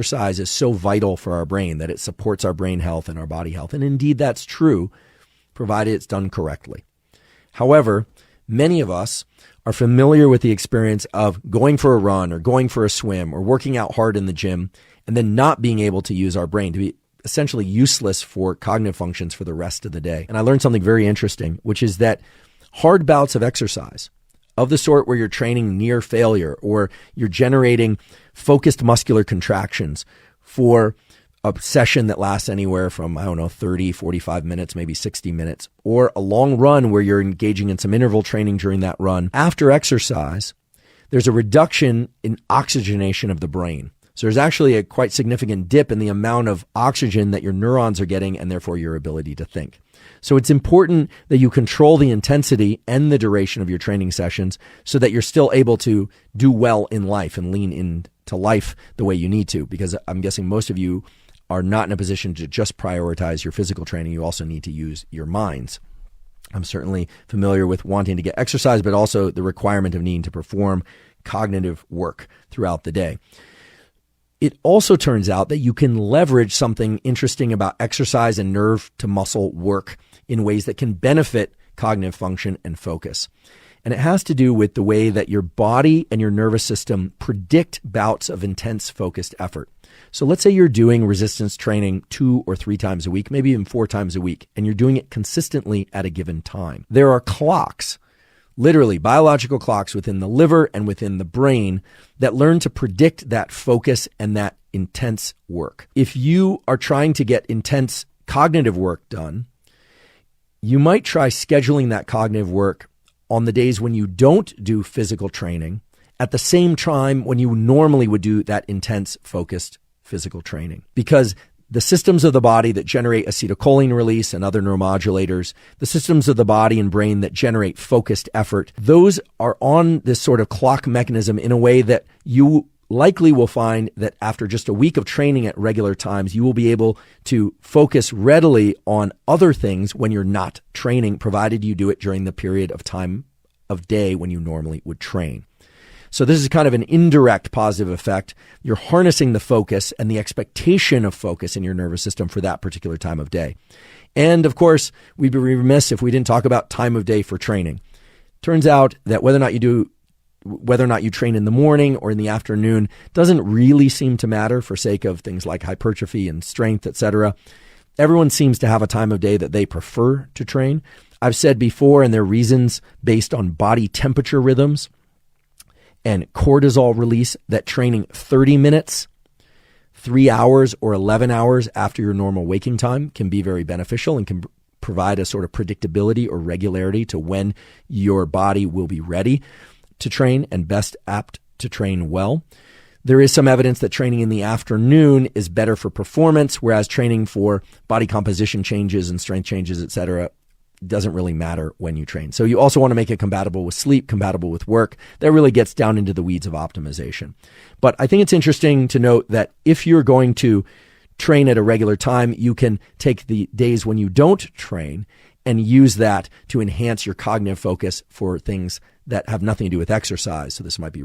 exercise is so vital for our brain, that it supports our brain health and our body health. And indeed, that's true, provided it's done correctly. However, many of us are familiar with the experience of going for a run or going for a swim or working out hard in the gym and then not being able to use our brain, to be essentially useless for cognitive functions for the rest of the day. And I learned something very interesting, which is that hard bouts of exercise, of the sort where you're training near failure or you're generating focused muscular contractions for a session that lasts anywhere from, 30, 45 minutes, maybe 60 minutes, or a long run where you're engaging in some interval training during that run. After exercise, there's a reduction in oxygenation of the brain. So there's actually a quite significant dip in the amount of oxygen that your neurons are getting and therefore your ability to think. So it's important that you control the intensity and the duration of your training sessions so that you're still able to do well in life and lean into life the way you need to, because I'm guessing most of you are not in a position to just prioritize your physical training. You also need to use your minds. I'm certainly familiar with wanting to get exercise, but also the requirement of needing to perform cognitive work throughout the day. It also turns out that you can leverage something interesting about exercise and nerve to muscle work in ways that can benefit cognitive function and focus. And it has to do with the way that your body and your nervous system predict bouts of intense focused effort. So let's say you're doing resistance training 2 or 3 times a week, maybe even 4 times a week, and you're doing it consistently at a given time. There are clocks, literally biological clocks within the liver and within the brain that learn to predict that focus and that intense work. If you are trying to get intense cognitive work done, you might try scheduling that cognitive work on the days when you don't do physical training at the same time when you normally would do that intense focused physical training. Because the systems of the body that generate acetylcholine release and other neuromodulators, the systems of the body and brain that generate focused effort, those are on this sort of clock mechanism in a way that you likely will find that after just a week of training at regular times, you will be able to focus readily on other things when you're not training, provided you do it during the period of time of day when you normally would train. So this is kind of an indirect positive effect. You're harnessing the focus and the expectation of focus in your nervous system for that particular time of day. And of course, we'd be remiss if we didn't talk about time of day for training. Turns out that whether or not you train in the morning or in the afternoon doesn't really seem to matter for sake of things like hypertrophy and strength, etc. Everyone seems to have a time of day that they prefer to train. I've said before, and there are reasons based on body temperature rhythms and cortisol release, that training 30 minutes, 3 hours, or 11 hours after your normal waking time can be very beneficial and can provide a sort of predictability or regularity to when your body will be ready to train and best apt to train well. There is some evidence that training in the afternoon is better for performance, whereas training for body composition changes and strength changes, etc., doesn't really matter when you train. So you also want to make it compatible with sleep, compatible with work. That really gets down into the weeds of optimization. But I think it's interesting to note that if you're going to train at a regular time, you can take the days when you don't train and use that to enhance your cognitive focus for things that have nothing to do with exercise. So this might be